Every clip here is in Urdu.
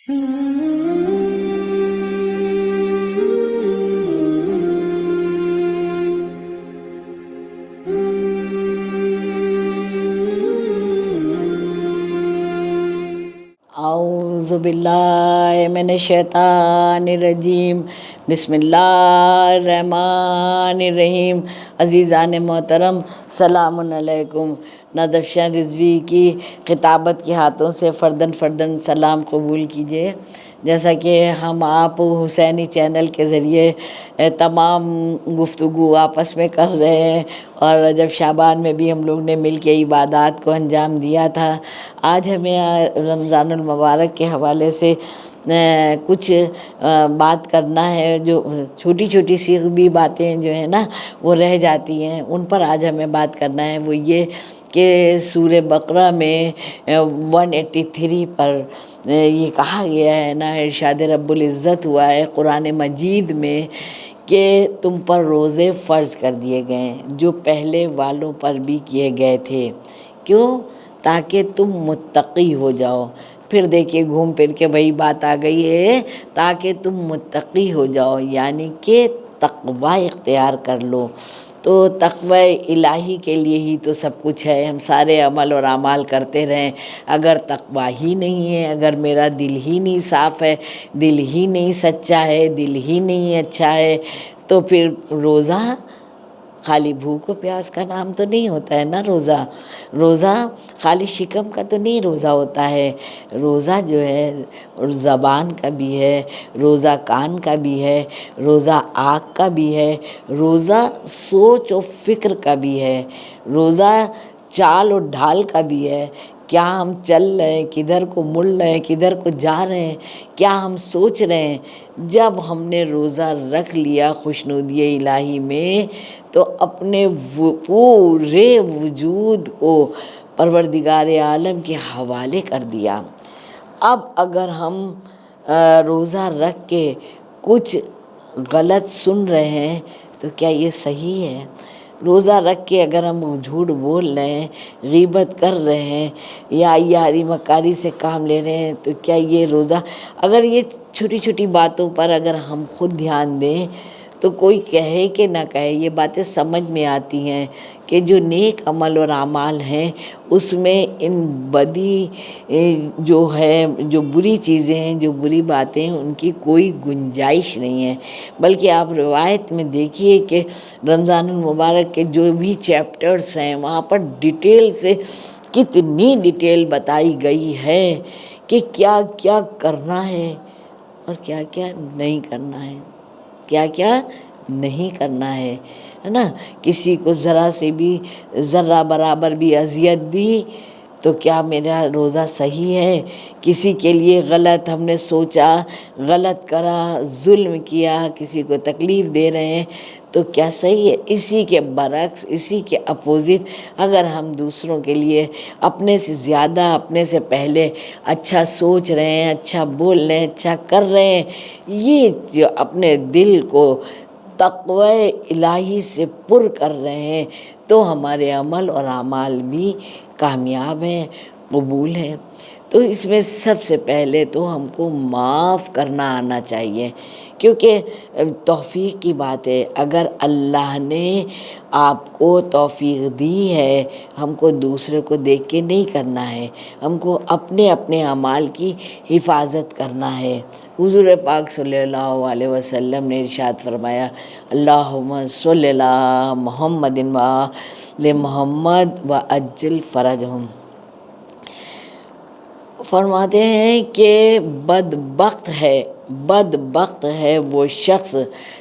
اعوذ باللہ من الشیطان الرجیم، بسم اللہ الرحمن الرحیم۔ عزیزان محترم، سلام علیکم۔ نظفشاں رضوی کی خطابت کے ہاتھوں سے فردن فردن سلام قبول کیجیے۔ جیسا کہ ہم آپ حسینی چینل کے ذریعے تمام گفتگو آپس میں کر رہے ہیں، اور رجب شعبان میں بھی ہم لوگ نے مل کے عبادات کو انجام دیا تھا۔ آج ہمیں رمضان المبارک کے حوالے سے کچھ بات کرنا ہے۔ جو چھوٹی چھوٹی سی بھی باتیں جو ہیں نا وہ رہ جاتی ہیں، ان پر آج ہمیں بات کرنا ہے۔ وہ یہ کہ سورہ بقرہ میں 183 پر یہ کہا گیا ہے نا، ارشاد رب العزت ہوا ہے قرآن مجید میں کہ تم پر روزے فرض کر دیے گئے ہیں جو پہلے والوں پر بھی کیے گئے تھے۔ کیوں؟ تاکہ تم متقی ہو جاؤ۔ پھر دیکھیے گھوم پھر کے وہی بات آ گئی ہے، تاکہ تم متقی ہو جاؤ، یعنی کہ تقوی اختیار کر لو۔ تو تقوی الہی کے لیے ہی تو سب کچھ ہے۔ ہم سارے عمل اور اعمال کرتے رہیں، اگر تقوی ہی نہیں ہے، اگر میرا دل ہی نہیں صاف ہے، دل ہی نہیں سچا ہے، دل ہی نہیں اچھا ہے، تو پھر روزہ خالی بھوک و پیاس کا نام تو نہیں ہوتا ہے نا۔ روزہ خالی شکم کا تو نہیں روزہ ہوتا ہے۔ روزہ جو ہے زبان کا بھی ہے، روزہ کان کا بھی ہے، روزہ آنکھ کا بھی ہے، روزہ سوچ و فکر کا بھی ہے، روزہ چال و ڈھال کا بھی ہے۔ کیا ہم چل رہے ہیں، کدھر کو مڑ رہے ہیں، کدھر کو جا رہے ہیں، کیا ہم سوچ رہے ہیں۔ جب ہم نے روزہ رکھ لیا خوشنودی الہی میں، تو اپنے پورے وجود کو پروردگار عالم کے حوالے کر دیا۔ اب اگر ہم روزہ رکھ کے کچھ غلط سن رہے ہیں تو کیا یہ صحیح ہے؟ روزہ رکھ کے اگر ہم جھوٹ بول رہے ہیں، غیبت کر رہے ہیں، یا عیاری مکاری سے کام لے رہے ہیں، تو کیا یہ روزہ؟ اگر یہ چھوٹی چھوٹی باتوں پر اگر ہم خود دھیان دیں تو کوئی کہے کہ نہ کہے، یہ باتیں سمجھ میں آتی ہیں کہ جو نیک عمل اور اعمال ہیں اس میں ان بدی جو ہے، جو بری چیزیں ہیں، جو بری باتیں ہیں، ان کی کوئی گنجائش نہیں ہے۔ بلکہ آپ روایت میں دیکھیے کہ رمضان المبارک کے جو بھی چیپٹرز ہیں وہاں پر ڈیٹیل سے کتنی ڈیٹیل بتائی گئی ہے کہ کیا کیا کرنا ہے اور کیا کیا نہیں کرنا ہے، کیا کیا نہیں کرنا ہے نا۔ کسی کو ذرا سے بھی، ذرہ برابر بھی اذیت دی تو کیا میرا روزہ صحیح ہے؟ کسی کے لیے غلط ہم نے سوچا، غلط کرا، ظلم کیا، کسی کو تکلیف دے رہے ہیں تو کیا صحیح ہے؟ اسی کے برعکس، اسی کے اپوزٹ، اگر ہم دوسروں کے لیے اپنے سے زیادہ، اپنے سے پہلے اچھا سوچ رہے ہیں، اچھا بول رہے ہیں، اچھا کر رہے ہیں، یہ جو اپنے دل کو تقوی الہی سے پر کر رہے ہیں، تو ہمارے عمل اور اعمال بھی کامیاب ہیں، قبول ہیں۔ تو اس میں سب سے پہلے تو ہم کو معاف کرنا آنا چاہیے، کیونکہ توفیق کی بات ہے۔ اگر اللہ نے آپ کو توفیق دی ہے، ہم کو دوسرے کو دیکھ کے نہیں کرنا ہے، ہم کو اپنے اپنے اعمال کی حفاظت کرنا ہے۔ حضور پاک صلی اللہ علیہ وسلم نے ارشاد فرمایا، اللہم صلی علی محمد و آل محمد وعجل فرجہم۔ فرماتے ہیں کہ بدبخت ہے وہ شخص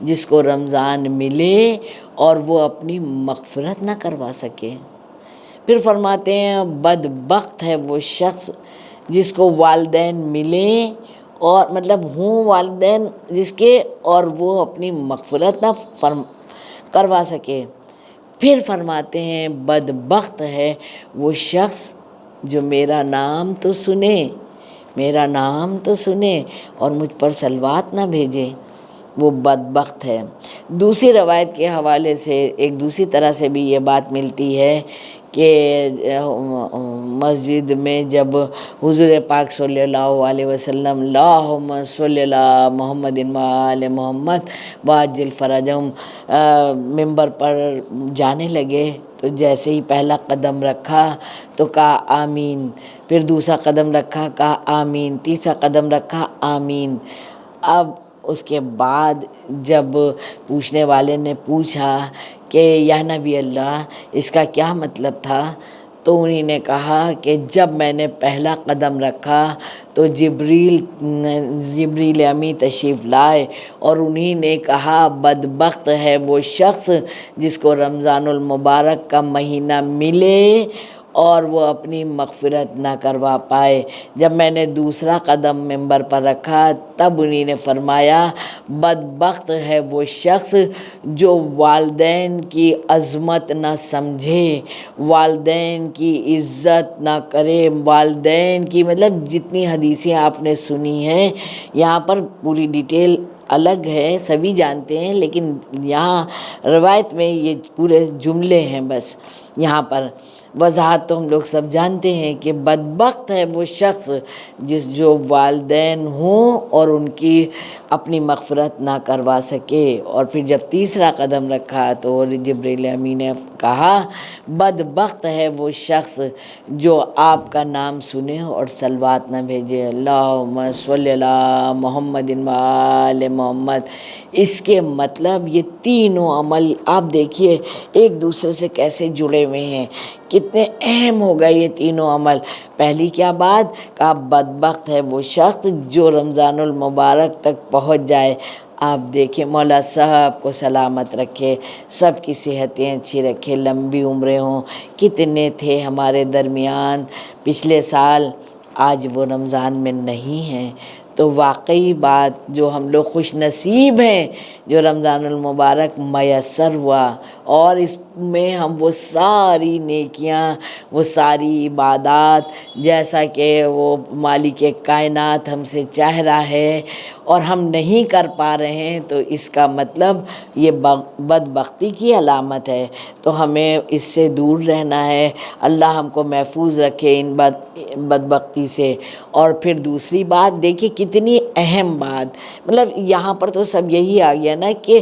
جس کو رمضان ملے اور وہ اپنی مغفرت نہ کروا سکے۔ پھر فرماتے ہیں بدبخت ہے وہ شخص جس کو والدین ملیں، اور مطلب ہوں والدین جس کے، اور وہ اپنی مغفرت نہ کروا سکے۔ پھر فرماتے ہیں بدبخت ہے وہ شخص جو میرا نام تو سنے اور مجھ پر صلوات نہ بھیجے، وہ بدبخت ہے۔ دوسری روایت کے حوالے سے ایک دوسری طرح سے بھی یہ بات ملتی ہے کہ مسجد میں جب حضور پاک صلی اللہ علیہ وسلم اللہم صلی اللہ محمد و آل محمد وعجل فرجہم ممبر پر جانے لگے تو جیسے ہی پہلا قدم رکھا تو کہا آمین، پھر دوسرا قدم رکھا کہا آمین، تیسرا قدم رکھا آمین۔ اب اس کے بعد جب پوچھنے والے نے پوچھا کہ یا نبی اللہ اس کا کیا مطلب تھا، تو انہی نے کہا کہ جب میں نے پہلا قدم رکھا تو جبریل امی تشریف لائے اور انہی نے کہا بدبخت ہے وہ شخص جس کو رمضان المبارک کا مہینہ ملے اور وہ اپنی مغفرت نہ کروا پائے۔ جب میں نے دوسرا قدم ممبر پر رکھا تب انہی نے فرمایا بدبخت ہے وہ شخص جو والدین کی عظمت نہ سمجھے، والدین کی عزت نہ کرے، والدین کی مطلب جتنی حدیثیں آپ نے سنی ہیں، یہاں پر پوری ڈیٹیل الگ ہے، سبھی جانتے ہیں، لیکن یہاں روایت میں یہ پورے جملے ہیں، بس یہاں پر وضاحت تو ہم لوگ سب جانتے ہیں کہ بدبخت ہے وہ شخص جو والدین ہوں اور ان کی اپنی مغفرت نہ کروا سکے۔ اور پھر جب تیسرا قدم رکھا تو جبریل امین نے کہا بدبخت ہے وہ شخص جو آپ کا نام سنے اور صلوات نہ بھیجے، اللہم صلی اللہ محمد و آل محمد۔ اس کے مطلب یہ تینوں عمل آپ دیکھیے ایک دوسرے سے کیسے جڑے ہوئے ہیں، کتنے اہم ہو گئے یہ تینوں عمل۔ پہلی کیا بات کہا بدبخت ہے وہ شخص جو رمضان المبارک تک پہنچ جائے۔ آپ دیکھیں مولا صاحب کو سلامت رکھے، سب کی صحتیں اچھی رکھے، لمبی عمریں ہوں۔ کتنے تھے ہمارے درمیان پچھلے سال، آج وہ رمضان میں نہیں ہیں، تو واقعی بات جو ہم لوگ خوش نصیب ہیں جو رمضان المبارک میسر ہوا، اور اس میں ہم وہ ساری نیکیاں، وہ ساری عبادات جیسا کہ وہ مالک کائنات ہم سے چاہ رہا ہے اور ہم نہیں کر پا رہے ہیں، تو اس کا مطلب یہ بدبختی کی علامت ہے، تو ہمیں اس سے دور رہنا ہے۔ اللہ ہم کو محفوظ رکھے ان بدبختی سے۔ اور پھر دوسری بات دیکھیے کتنی اہم بات، مطلب یہاں پر تو سب یہی آ گیا نا کہ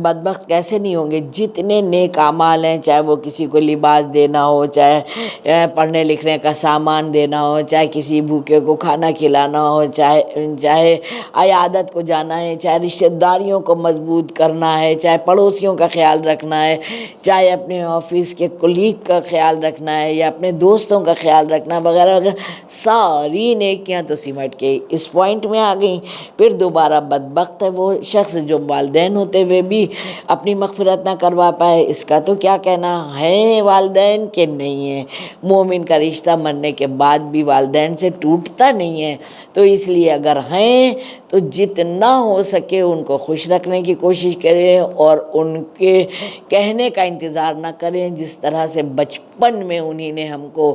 بدبخت کیسے نہیں ہوں گے، جتنے نیک اعمال ہیں، چاہے وہ کسی کو لباس دینا ہو، چاہے پڑھنے لکھنے کا سامان دینا ہو، چاہے کسی بھوکے کو کھانا کھلانا ہو، چاہے عیادت کو جانا ہے، چاہے رشتہ داریوں کو مضبوط کرنا ہے، چاہے پڑوسیوں کا خیال رکھنا ہے، چاہے اپنے آفس کے کولیگ کا خیال رکھنا ہے یا اپنے دوستوں کا خیال رکھنا وغیرہ وغیرہ، ساری نیکیاں تو سمٹ کے اس پوائنٹ میں آ گئیں۔ پھر دوبارہ بدبخت ہے وہ شخص جو والدین ہوتے ہوئے بھی اپنی مغفرت نہ کروا پائے۔ اس کا تو کیا کہنا ہے، والدین کے نہیں ہیں، مومن کا رشتہ مرنے کے بعد بھی والدین سے ٹوٹتا نہیں ہے، تو اس لیے اگر ہیں تو جتنا ہو سکے ان کو خوش رکھنے کی کوشش کریں اور ان کے کہنے کا انتظار نہ کریں، جس طرح سے بچپن میں انہی نے ہم کو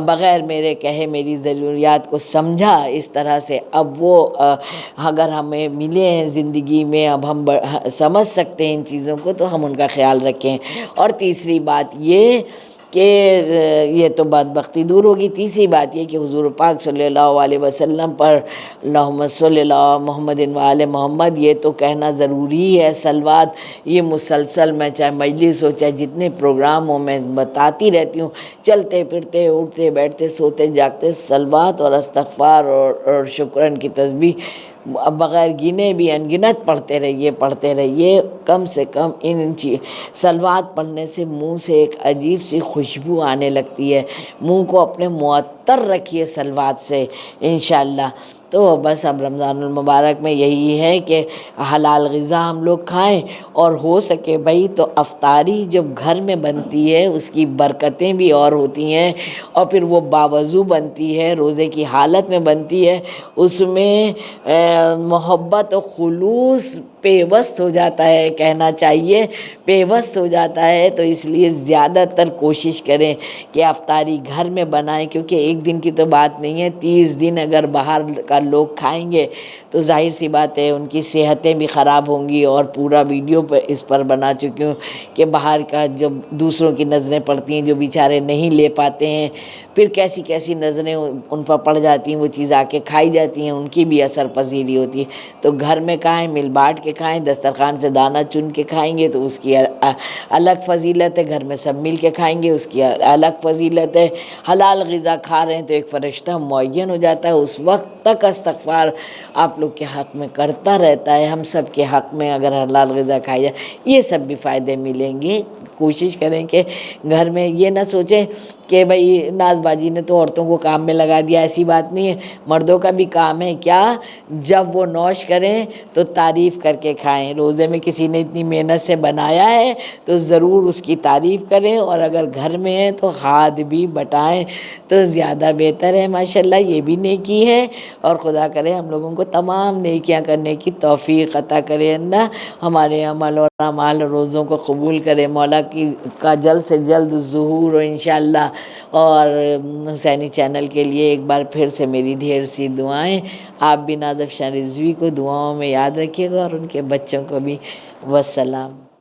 بغیر میرے کہے میری ضروریات کو سمجھا، اس طرح سے اب وہ اگر ہمیں ملے ہیں زندگی میں، اب ہم سمجھ سکتے ہیں ان چیزوں کو، تو ہم ان کا خیال رکھیں۔ اور تیسری بات یہ کہ یہ تو بدبختی دور ہوگی، تیسری بات یہ کہ حضور پاک صلی اللہ علیہ وسلم پر اللہم صلی اللہ محمد و آل محمد یہ تو کہنا ضروری ہے، صلوات یہ مسلسل میں چاہے مجلس ہو چاہے جتنے پروگرام ہوں میں بتاتی رہتی ہوں، چلتے پھرتے اٹھتے بیٹھتے سوتے جاگتے صلوات اور استغفار اور شکران کی تسبیح بغیر گنے بھی انگنت پڑھتے رہیے۔ کم سے کم ان صلوات پڑھنے سے منہ سے ایک عجیب سی خوشبو آنے لگتی ہے، منہ کو اپنے معطر رکھیے صلوات سے انشاءاللہ۔ تو بس اب رمضان المبارک میں یہی ہے کہ حلال غذا ہم لوگ کھائیں، اور ہو سکے بھائی تو افطاری جب گھر میں بنتی ہے اس کی برکتیں بھی اور ہوتی ہیں، اور پھر وہ باوضو بنتی ہے، روزے کی حالت میں بنتی ہے، اس میں محبت و خلوص پیوست ہو جاتا ہے، کہنا چاہیے پیوست ہو جاتا ہے، تو اس لیے زیادہ تر کوشش کریں کہ افطاری گھر میں بنائیں، کیونکہ ایک دن کی تو بات نہیں ہے، 30 دن اگر باہر کا لوگ کھائیں گے تو ظاہر سی بات ہے ان کی صحتیں بھی خراب ہوں گی، اور پورا ویڈیو اس پر بنا چکی ہوں کہ باہر کا جب دوسروں کی نظریں پڑتی ہیں، جو بیچارے نہیں لے پاتے ہیں، پھر کیسی کیسی نظریں ان پر پڑ جاتی ہیں، وہ چیز آ کے کھائی جاتی ہیں، ان کی بھی اثر پذیری ہوتی ہے۔ تو گھر میں کھائیں، مل بانٹ کے کھائیں، دسترخوان سے دانہ چن کے کھائیں گے تو اس کی الگ فضیلت ہے، گھر میں سب مل کے کھائیں گے اس کی الگ فضیلت ہے۔ حلال غذا کھا رہے ہیں تو ایک فرشتہ معین ہو جاتا ہے، اس وقت تک استغفار آپ لوگ کے حق میں کرتا رہتا ہے، ہم سب کے حق میں اگر حلال غذا کھایا یہ سب بھی فائدے ملیں گے۔ کوشش کریں کہ گھر میں یہ نہ سوچیں کہ بھئی ناز باجی نے تو عورتوں کو کام میں لگا دیا، ایسی بات نہیں ہے، مردوں کا بھی کام ہے۔ کیا جب وہ نوش کریں تو تعریف کر کے کھائیں، روزے میں کسی نے اتنی محنت سے بنایا ہے تو ضرور اس کی تعریف کریں، اور اگر گھر میں ہے تو ہاتھ بھی بٹائیں تو زیادہ بہتر ہے۔ ماشاءاللہ یہ بھی نیکی ہے، اور خدا کرے ہم لوگوں کو تمام نیکیاں کرنے کی توفیق عطا کرے، اللہ ہمارے عمل اور اعمال روزوں کو قبول کرے، مولا کا جلد سے جلد ظہور ہو انشاءاللہ۔ اور حسینی چینل کے لیے ایک بار پھر سے میری ڈھیر سی دعائیں، آپ بھی ناز افشاں رضوی کو دعاؤں میں یاد رکھیے گا اور ان کے بچوں کو بھی۔ والسلام۔